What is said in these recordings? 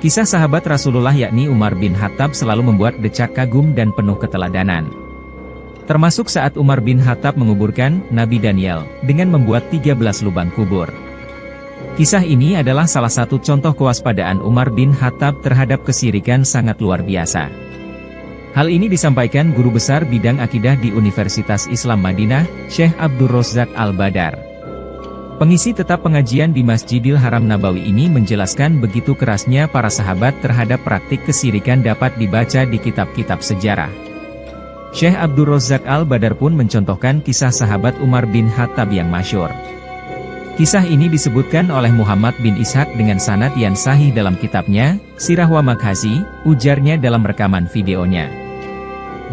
Kisah sahabat Rasulullah yakni Umar bin Khattab selalu membuat decak kagum dan penuh keteladanan. Termasuk saat Umar bin Khattab menguburkan Nabi Daniel dengan membuat 13 lubang kubur. Kisah ini adalah salah satu contoh kewaspadaan Umar bin Khattab terhadap kesirikan sangat luar biasa. Hal ini disampaikan guru besar bidang akidah di Universitas Islam Madinah, Syekh Abdul Razzaq Al-Badar. Pengisi tetap pengajian di Masjidil Haram Nabawi ini menjelaskan begitu kerasnya para sahabat terhadap praktik kesirikan dapat dibaca di kitab-kitab sejarah. Syekh Abdul Razzaq Al-Badar pun mencontohkan kisah sahabat Umar bin Khattab yang masyhur. Kisah ini disebutkan oleh Muhammad bin Ishaq dengan sanad yang sahih dalam kitabnya, Sirah wa Maghazi, ujarnya dalam rekaman videonya.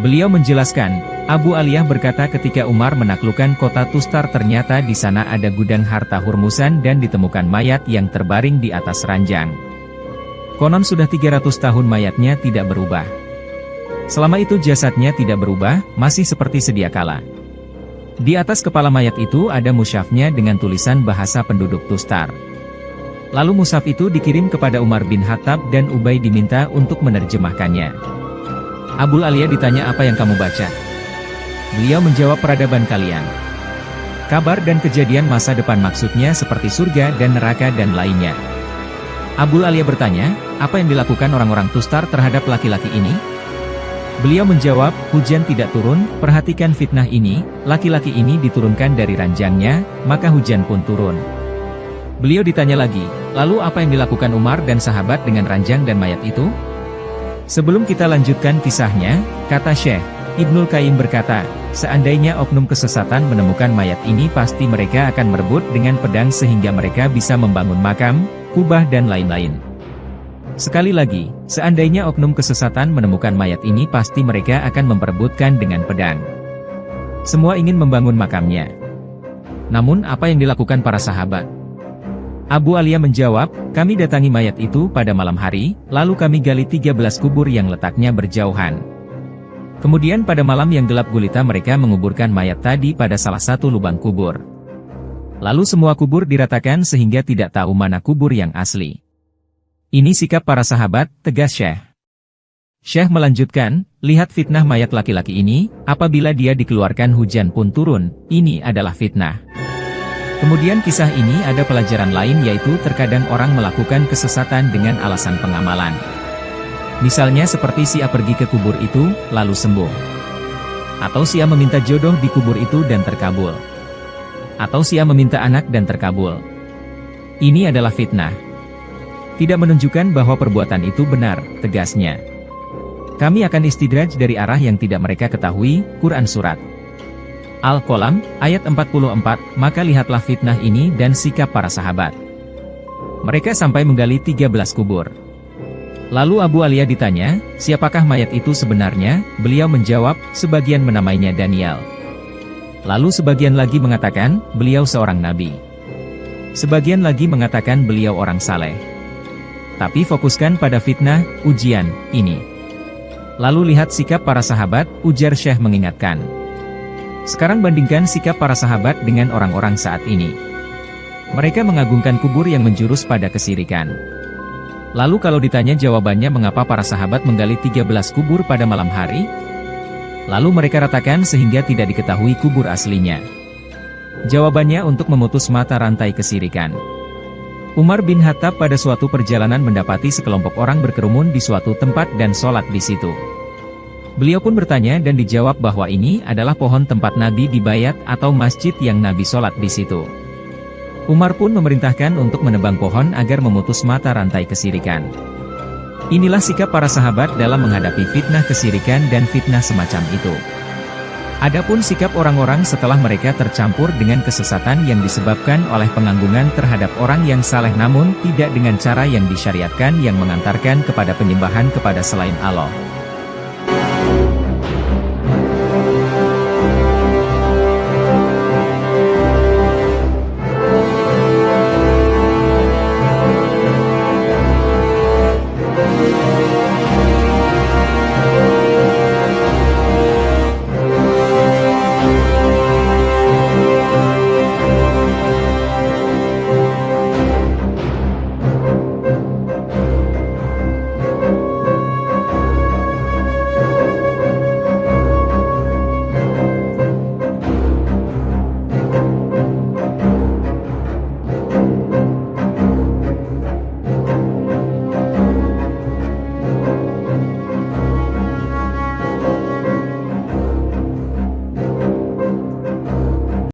Beliau menjelaskan, Abu Aliyah berkata ketika Umar menaklukkan kota Tustar ternyata di sana ada gudang harta Hurmusan dan ditemukan mayat yang terbaring di atas ranjang. Konon sudah 300 tahun mayatnya tidak berubah. Selama itu jasadnya tidak berubah, masih seperti sedia kala. Di atas kepala mayat itu ada mushafnya dengan tulisan bahasa penduduk Tustar. Lalu mushaf itu dikirim kepada Umar bin Khattab dan Ubay diminta untuk menerjemahkannya. Abu Aliyah ditanya apa yang kamu baca? Beliau menjawab peradaban kalian. Kabar dan kejadian masa depan maksudnya seperti surga dan neraka dan lainnya. Abu Aliyah bertanya, apa yang dilakukan orang-orang Tustar terhadap laki-laki ini? Beliau menjawab, hujan tidak turun, perhatikan fitnah ini, laki-laki ini diturunkan dari ranjangnya, maka hujan pun turun. Beliau ditanya lagi, lalu apa yang dilakukan Umar dan sahabat dengan ranjang dan mayat itu? Sebelum kita lanjutkan kisahnya, kata Syekh Ibnul Qayyim berkata, seandainya oknum kesesatan menemukan mayat ini pasti mereka akan merebut dengan pedang sehingga mereka bisa membangun makam, kubah dan lain-lain. Sekali lagi, seandainya oknum kesesatan menemukan mayat ini pasti mereka akan memperebutkan dengan pedang. Semua ingin membangun makamnya. Namun apa yang dilakukan para sahabat? Abu Aliyah menjawab, kami datangi mayat itu pada malam hari, lalu kami gali 13 kubur yang letaknya berjauhan. Kemudian pada malam yang gelap gulita mereka menguburkan mayat tadi pada salah satu lubang kubur. Lalu semua kubur diratakan sehingga tidak tahu mana kubur yang asli. Ini sikap para sahabat, tegas Syekh. Syekh melanjutkan, lihat fitnah mayat laki-laki ini, apabila dia dikeluarkan hujan pun turun, ini adalah fitnah. Kemudian kisah ini ada pelajaran lain yaitu terkadang orang melakukan kesesatan dengan alasan pengamalan. Misalnya seperti si A pergi ke kubur itu, lalu sembuh. Atau si A meminta jodoh di kubur itu dan terkabul. Atau si A meminta anak dan terkabul. Ini adalah fitnah. Tidak menunjukkan bahwa perbuatan itu benar, tegasnya. Kami akan istidraj dari arah yang tidak mereka ketahui, Quran Surat Al-Qalam, ayat 44, maka lihatlah fitnah ini dan sikap para sahabat. Mereka sampai menggali 13 kubur. Lalu Abu Aliyah ditanya, siapakah mayat itu sebenarnya? Beliau menjawab, sebagian menamainya Daniel. Lalu sebagian lagi mengatakan, beliau seorang nabi. Sebagian lagi mengatakan beliau orang saleh. Tapi fokuskan pada fitnah, ujian, ini. Lalu lihat sikap para sahabat, ujar Syekh mengingatkan. Sekarang bandingkan sikap para sahabat dengan orang-orang saat ini. Mereka mengagungkan kubur yang menjurus pada kesirikan. Lalu kalau ditanya jawabannya mengapa para sahabat menggali 13 kubur pada malam hari? Lalu mereka ratakan sehingga tidak diketahui kubur aslinya. Jawabannya untuk memutus mata rantai kesirikan. Umar bin Khattab pada suatu perjalanan mendapati sekelompok orang berkerumun di suatu tempat dan sholat di situ. Beliau pun bertanya dan dijawab bahwa ini adalah pohon tempat Nabi dibayat atau masjid yang Nabi sholat di situ. Umar pun memerintahkan untuk menebang pohon agar memutus mata rantai kesirikan. Inilah sikap para sahabat dalam menghadapi fitnah kesirikan dan fitnah semacam itu. Adapun sikap orang-orang setelah mereka tercampur dengan kesesatan yang disebabkan oleh penganggungan terhadap orang yang saleh namun tidak dengan cara yang disyariatkan yang mengantarkan kepada penyembahan kepada selain Allah.